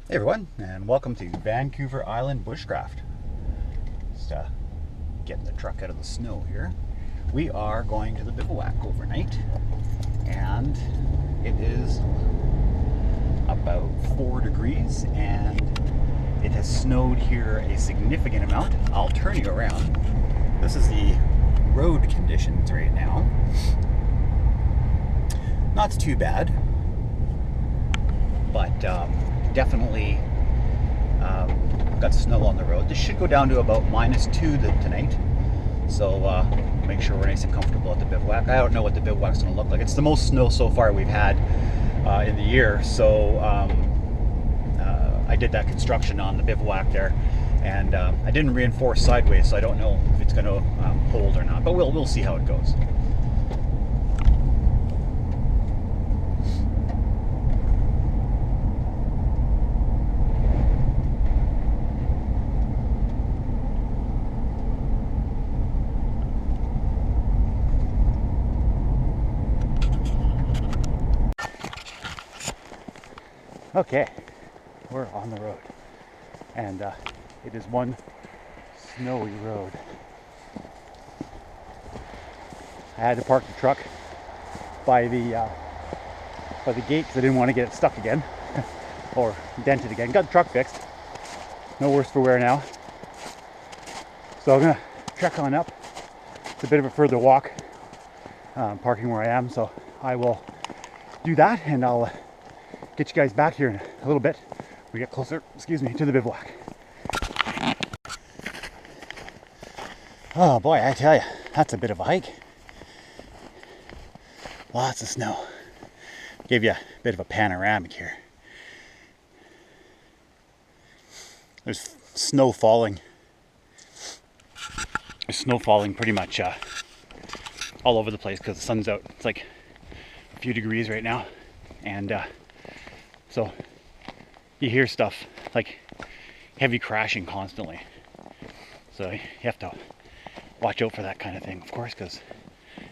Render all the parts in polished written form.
Hey everyone, and welcome to Vancouver Island Bushcraft. Just getting the truck out of the snow here. We are going to the bivouac overnight, and it is about 4 degrees, and it has snowed here a significant amount. I'll turn you around. This is the road conditions right now. Not too bad, but definitely got snow on the road. This should go down to about -2 tonight, so make sure we're nice and comfortable at the bivouac. I don't know what the bivouac's going to look like. It's the most snow so far we've had in the year, so I did that construction on the bivouac there, and I didn't reinforce sideways, so I don't know if it's going to hold or not, but we'll see how it goes. Okay, we're on the road, and it is one snowy road. I had to park the truck by the gate because I didn't want to get it stuck again or dented again. Got the truck fixed, no worse for wear now. So I'm gonna trek on up. It's a bit of a further walk, parking where I am, so I will do that, and I'll get you guys back here in a little bit. We get closer, to the bivouac. Oh boy, I tell you, that's a bit of a hike. Lots of snow. Give you a bit of a panoramic here. There's snow falling. There's snow falling pretty much all over the place because the sun's out. It's like a few degrees right now, and so you hear stuff like heavy crashing constantly. So you have to watch out for that kind of thing, of course, because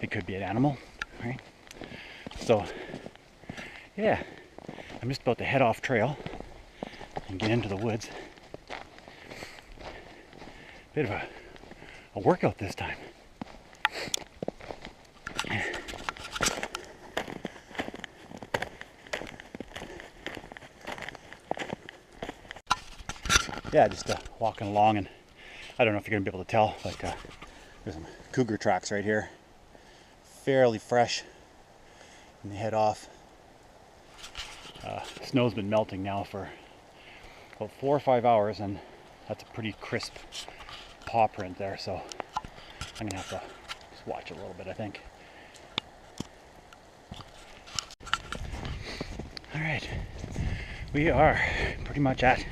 it could be an animal, right? So yeah, I'm just about to head off trail and get into the woods. Bit of a workout this time. Yeah, just walking along, and I don't know if you're going to be able to tell, but there's some cougar tracks right here. Fairly fresh, and they head off. Snow's been melting now for about 4 or 5 hours, and that's a pretty crisp paw print there, so I'm going to have to just watch a little bit, I think. Alright, we are pretty much at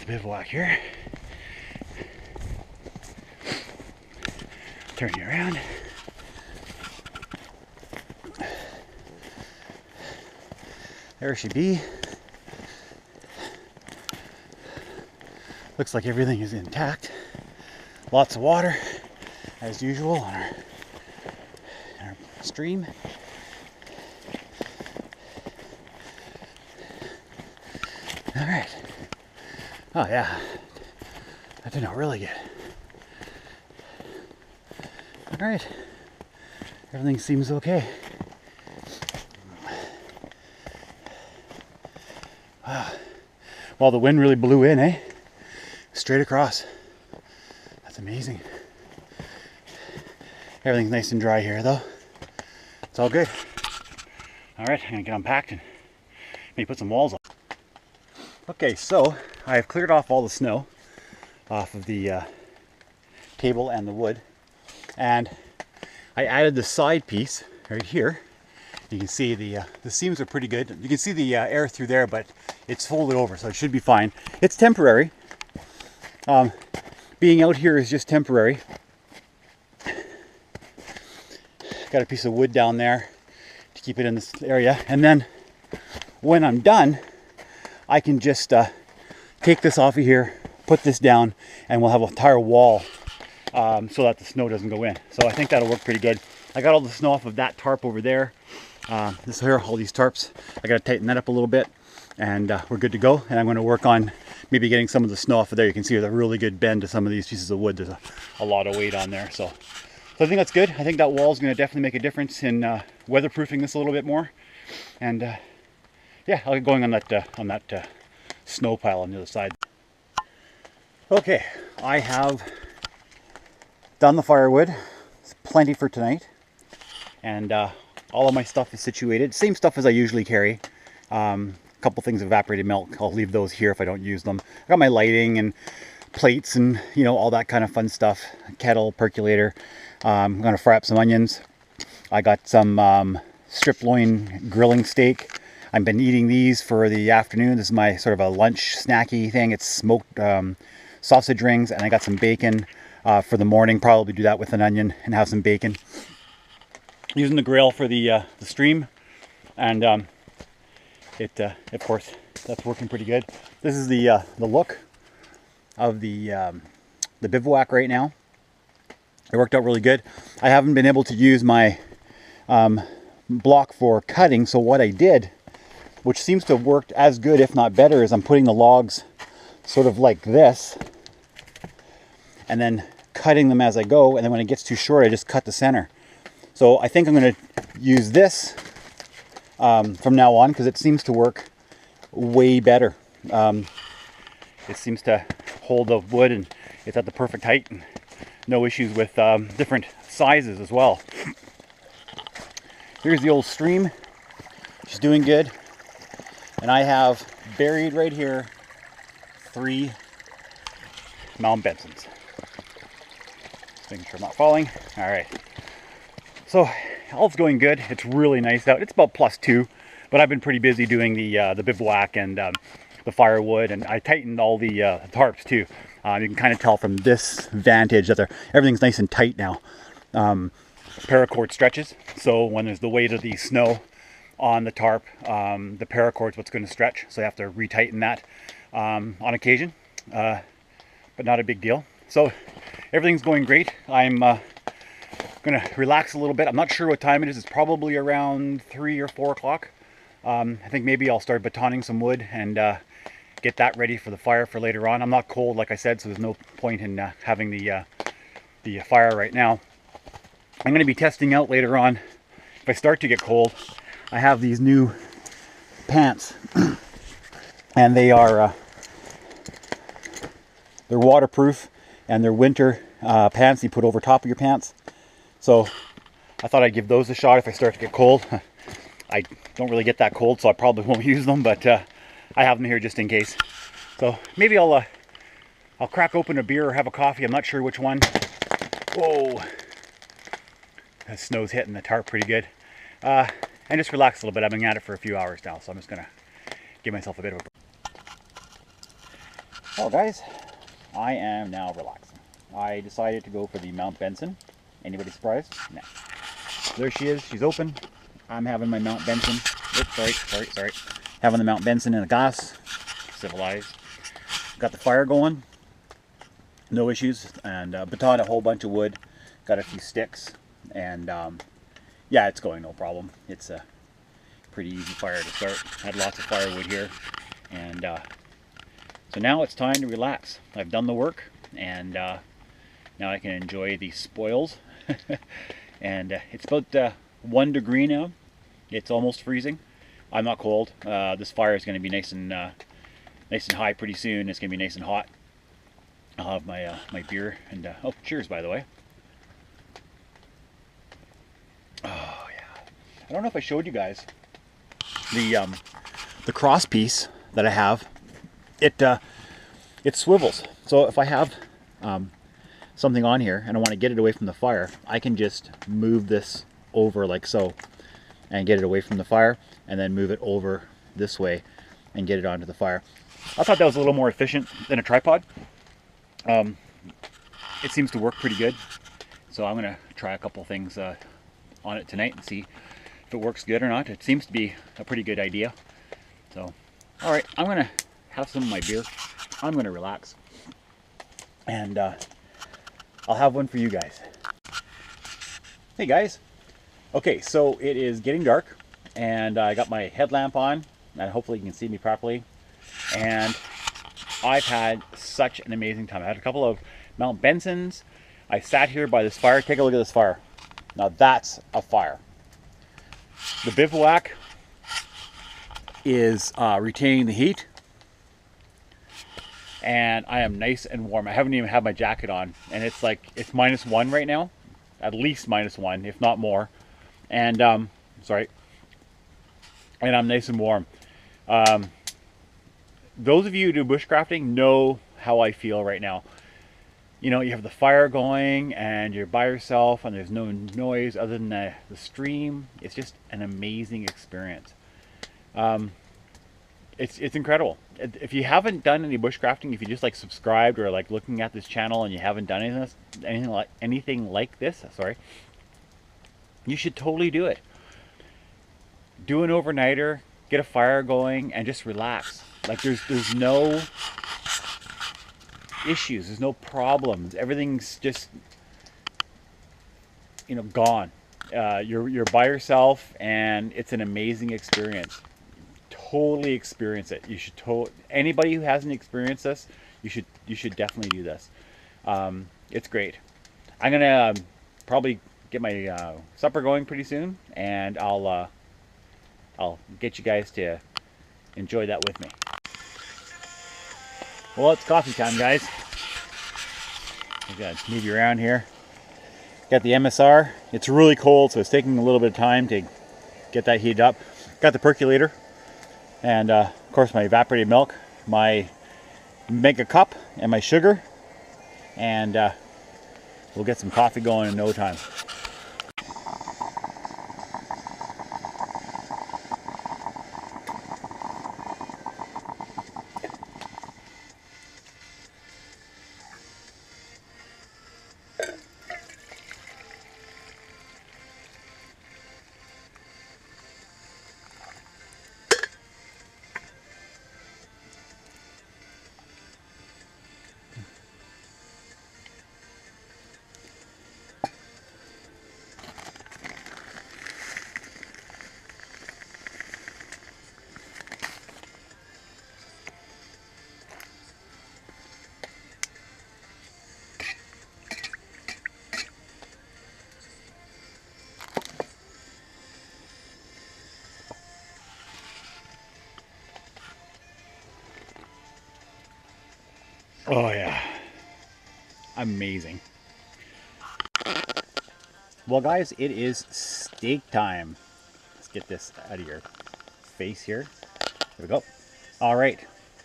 bivouac here. Turn you around. There she be. Looks like everything is intact. Lots of water, as usual, on our stream. All right. Oh yeah, that turned out really good. All right, everything seems okay. Wow, well, the wind really blew in, eh? Straight across. That's amazing. Everything's nice and dry here, though. It's all good. All right, I'm gonna get unpacked and maybe put some walls up. Okay, so I've cleared off all the snow off of the table and the wood, and I added the side piece right here. You can see the seams are pretty good. You can see the air through there, but it's folded over, so it should be fine. It's temporary. Being out here is just temporary. Got a piece of wood down there to keep it in this area, and then when I'm done, I can just take this off of here, put this down, and we'll have an entire wall so that the snow doesn't go in. So I think that'll work pretty good. I got all the snow off of that tarp over there, This here, all these tarps, I got to tighten that up a little bit, and we're good to go. And I'm going to work on maybe getting some of the snow off of there. You can see there's a really good bend to some of these pieces of wood. There's a lot of weight on there, so I think that's good. I think that wall is going to definitely make a difference in weatherproofing this a little bit more. And yeah, I'll get going on that snow pile on the other side. Okay, I have done the firewood. It's plenty for tonight, and all of my stuff is situated. Same stuff as I usually carry. A couple things of evaporated milk. I'll leave those here if I don't use them. I got my lighting and plates and, you know, all that kind of fun stuff. Kettle, percolator. I'm gonna fry up some onions. I got some strip loin grilling steak. I've been eating these for the afternoon. This is my sort of a lunch snacky thing. It's smoked sausage rings, and I got some bacon for the morning. Probably do that with an onion and have some bacon. Using the grill for the stream, and of course, that's working pretty good. This is the look of the bivouac right now. It worked out really good. I haven't been able to use my block for cutting, so what I did, which seems to have worked as good, if not better, is I'm putting the logs sort of like this, and then cutting them as I go, and then when it gets too short, I just cut the center. So I think I'm going to use this from now on, because it seems to work way better. It seems to hold the wood, and it's at the perfect height, and no issues with different sizes as well. Here's the old stream. She's doing good. And I have buried right here 3 Mount Bensons. Just making sure I'm not falling. All right. So all's going good. It's really nice out. It's about +2, but I've been pretty busy doing the bivouac and the firewood, and I tightened all the tarps too. You can kind of tell from this vantage that everything's nice and tight now. Paracord stretches, so when there's the weight of the snow on the tarp, the paracord's what's going to stretch, so you have to retighten that on occasion, but not a big deal. So everything's going great. I'm going to relax a little bit. I'm not sure what time it is. It's probably around 3 or 4 o'clock. I think maybe I'll start batoning some wood and get that ready for the fire for later on. I'm not cold, like I said, so there's no point in having the fire right now. I'm going to be testing out later on, if I start to get cold, I have these new pants, and they are they're waterproof, and they're winter pants you put over top of your pants. So I thought I'd give those a shot if I start to get cold. I don't really get that cold, so I probably won't use them, but I have them here just in case. So maybe I'll crack open a beer or have a coffee. I'm not sure which one. Whoa. The snow's hitting the tarp pretty good. And just relax a little bit. I've been at it for a few hours now, so I'm just gonna give myself a bit of a break. Well guys, I am now relaxing. I decided to go for the Mount Benson. Anybody surprised? No. There she is, she's open. I'm having my Mount Benson. Oops, sorry. Having the Mount Benson in a glass. Civilized. Got the fire going. No issues. And batoned a whole bunch of wood. Got a few sticks. And yeah, it's going no problem. It's a pretty easy fire to start. Had lots of firewood here. And so now it's time to relax. I've done the work. And now I can enjoy the spoils. And it's about 1 degree now. It's almost freezing. I'm not cold. This fire is going to be nice and high pretty soon. It's going to be nice and hot. I'll have my my beer and oh, cheers by the way. Oh yeah. I don't know if I showed you guys the cross piece that I have. It swivels. So if I have something on here and I want to get it away from the fire, I can just move this over like so and get it away from the fire, and then move it over this way and get it onto the fire. I thought that was a little more efficient than a tripod. It seems to work pretty good, so I'm gonna try a couple things on it tonight and see if it works good or not. It seems to be a pretty good idea. So all right, I'm gonna have some of my beer, I'm gonna relax, and I'll have one for you guys. Hey guys. Okay, so it is getting dark. and I got my headlamp on, and hopefully you can see me properly. And I've had such an amazing time. I had a couple of Mount Bensons. I sat here by this fire. Take a look at this fire. Now that's a fire. The bivouac is retaining the heat, and I am nice and warm. I haven't even had my jacket on, and it's like, it's -1 right now, at least -1, if not more. And sorry, and I'm nice and warm. Those of you who do bushcrafting know how I feel right now. You know, you have the fire going and you're by yourself and there's no noise other than the stream. It's just an amazing experience. It's incredible. If you haven't done any bushcrafting, if you just like subscribed or like looking at this channel and you haven't done anything like this, sorry, you should totally do it. Do an overnighter, get a fire going, and just relax. Like there's no issues, there's no problems. Everything's just, you know, gone. You're by yourself, and it's an amazing experience. Totally experience it. You should anybody who hasn't experienced this, you should definitely do this. It's great. I'm gonna probably get my supper going pretty soon, and I'll get you guys to enjoy that with me. Well, it's coffee time, guys. We gotta move you around here. Got the MSR. It's really cold, so it's taking a little bit of time to get that heated up. Got the percolator, and of course my evaporated milk, my mega cup, and my sugar, and we'll get some coffee going in no time. Oh yeah, amazing. Well guys, it is steak time. Let's get this out of your face here. There we go. All right,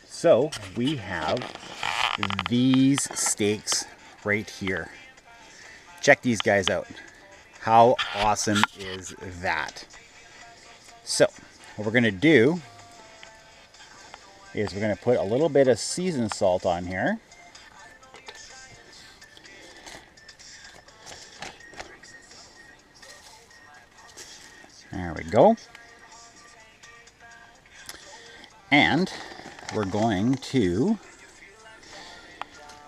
so we have these steaks right here. Check these guys out. How awesome is that? So what we're gonna do is we're going to put a little bit of seasoned salt on here. There we go. And we're going to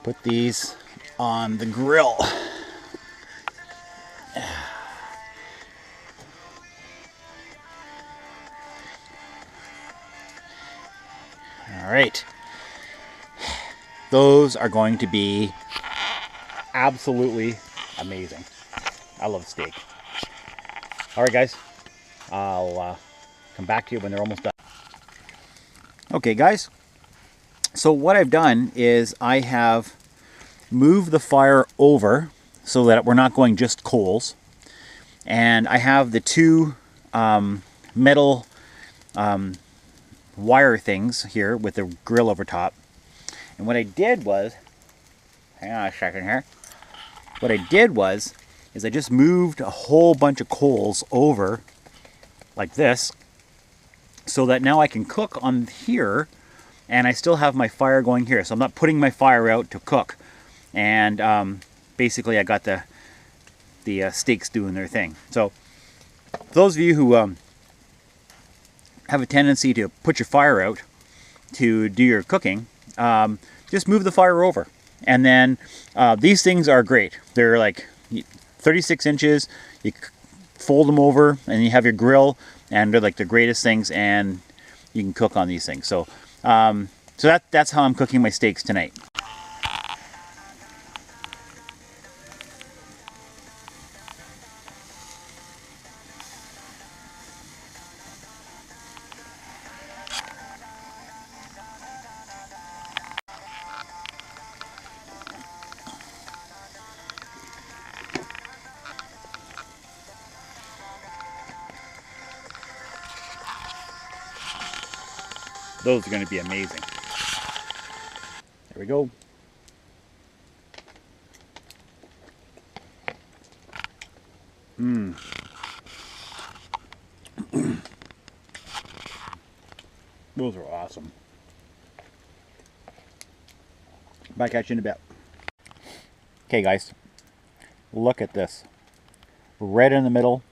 put these on the grill. All right, those are going to be absolutely amazing. I love steak. All right, guys, I'll come back to you when they're almost done. Okay, guys, so what I've done is I have moved the fire over so that we're not going just coals, and I have the two metal wire things here with the grill over top. And what I did was, hang on a second here, what I did was is I just moved a whole bunch of coals over like this, so that now I can cook on here and I still have my fire going here, so I'm not putting my fire out to cook. And basically I got the steaks doing their thing. So for those of you who have a tendency to put your fire out to do your cooking, just move the fire over. And then these things are great. They're like 36 inches. You fold them over and you have your grill, and they're like the greatest things, and you can cook on these things. So that's how I'm cooking my steaks tonight. Those are going to be amazing. There we go. Those are awesome. Bye, catch you in a bit. Okay, guys, look at this. Red in the middle.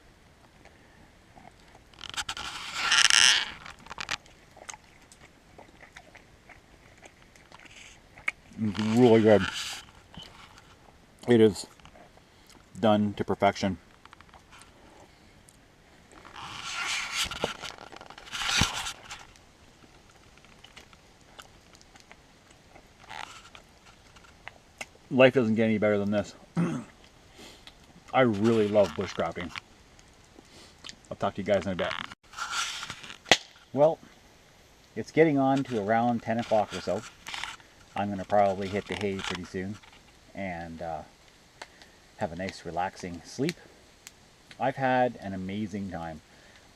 It's really good. It is done to perfection. Life doesn't get any better than this. I really love bushcrafting. I'll talk to you guys in a bit. Well, it's getting on to around 10 o'clock or so. I'm going to probably hit the hay pretty soon and have a nice relaxing sleep. I've had an amazing time.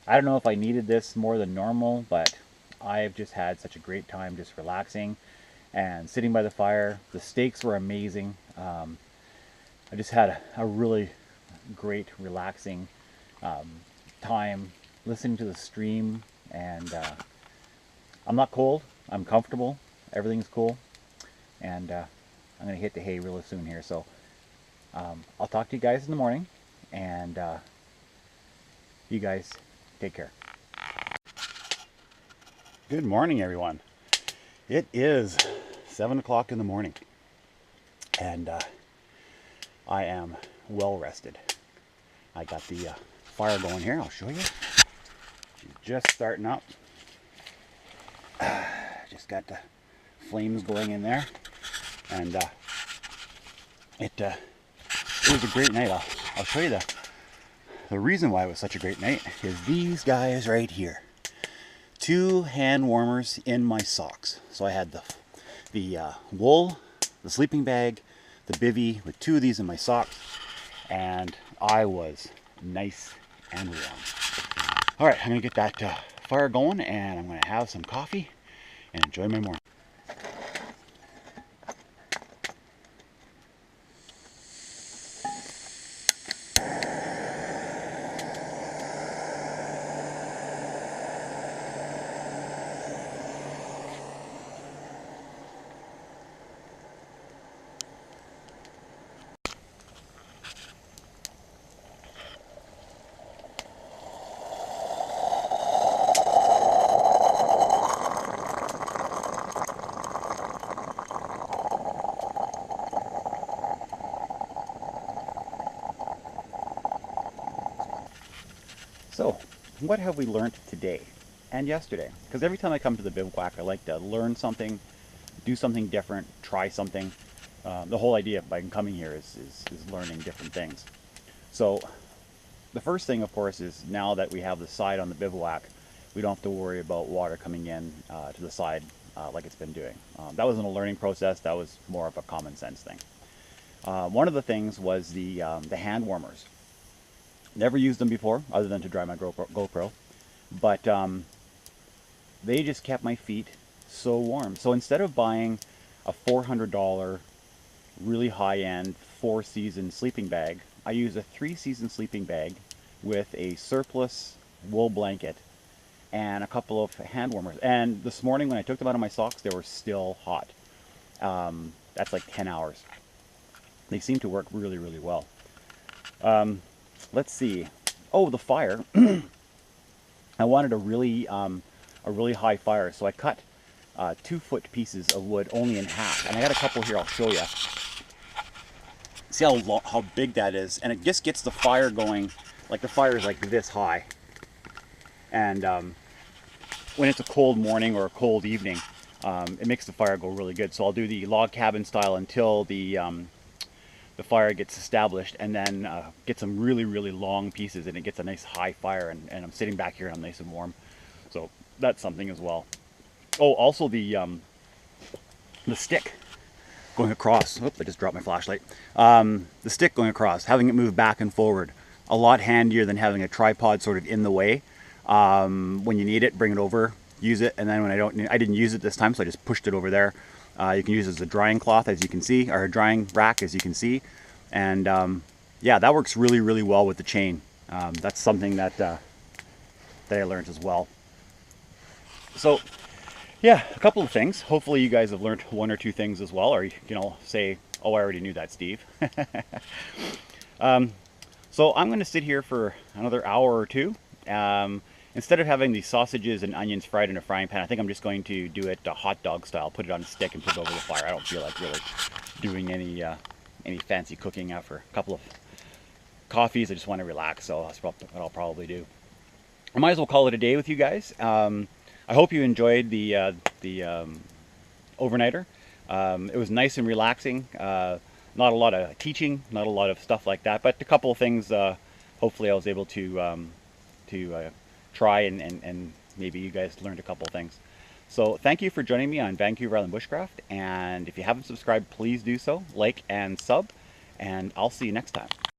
I don't know if I needed this more than normal, but I've just had such a great time just relaxing and sitting by the fire. The steaks were amazing. I just had a really great relaxing time listening to the stream, and I'm not cold. I'm comfortable. Everything's cool. And I'm going to hit the hay really soon here. So I'll talk to you guys in the morning, and you guys take care. Good morning, everyone. It is 7 o'clock in the morning, and I am well rested. I got the fire going here. I'll show you. She's just starting up. Just got the flames going in there, and it was a great night. I'll show you the reason why it was such a great night is these guys right here. 2 hand warmers in my socks. So I had the wool, the sleeping bag, the bivvy with 2 of these in my socks, and I was nice and warm. All right, I'm gonna get that fire going, and I'm gonna have some coffee and enjoy my morning. So, what have we learned today and yesterday? Because every time I come to the bivouac, I like to learn something, do something different, try something. The whole idea by coming here is learning different things. So, the first thing, of course, is now that we have the side on the bivouac, we don't have to worry about water coming in to the side like it's been doing. That wasn't a learning process, that was more of a common sense thing. One of the things was the hand warmers. Never used them before, other than to dry my GoPro, but they just kept my feet so warm. So instead of buying a $400 really high-end 4-season sleeping bag, I use a 3-season sleeping bag with a surplus wool blanket and a couple of hand warmers. And this morning when I took them out of my socks, they were still hot. That's like 10 hours. They seem to work really, really well. Let's see. Oh, the fire. I wanted a really high fire, so I cut 2-foot pieces of wood only in half, and I got a couple here. I'll show you. See how big that is, and it just gets the fire going. Like the fire is like this high, And when it's a cold morning or a cold evening, it makes the fire go really good. So I'll do the log cabin style until the fire gets established, and then get some really, really long pieces, and it gets a nice high fire, and I'm sitting back here and I'm nice and warm. So that's something as well. Oh, also the stick going across. Oops, I just dropped my flashlight. The stick going across, having it move back and forward, a lot handier than having a tripod sort of in the way. When you need it, bring it over, use it, and then when I didn't use it this time, so I just pushed it over there. You can use it as a drying cloth, as you can see, or a drying rack, as you can see. And yeah, that works really, really well with the chain. That's something that I learned as well. So yeah, a couple of things. Hopefully you guys have learned one or two things as well, or you can all say, oh, I already knew that, Steve. So I'm going to sit here for another hour or two. Instead of having the sausages and onions fried in a frying pan, I think I'm just going to do it hot dog style. Put it on a stick and put it over the fire. I don't feel like really doing any fancy cooking after a couple of coffees. I just want to relax, so that's what I'll probably do. I might as well call it a day with you guys. I hope you enjoyed the overnighter. It was nice and relaxing. Not a lot of teaching, not a lot of stuff like that, but a couple of things. Hopefully, I was able to try and maybe you guys learned a couple of things. So thank you for joining me on Vancouver Island Bushcraft, and if you haven't subscribed, please do so. Like and sub, and I'll see you next time.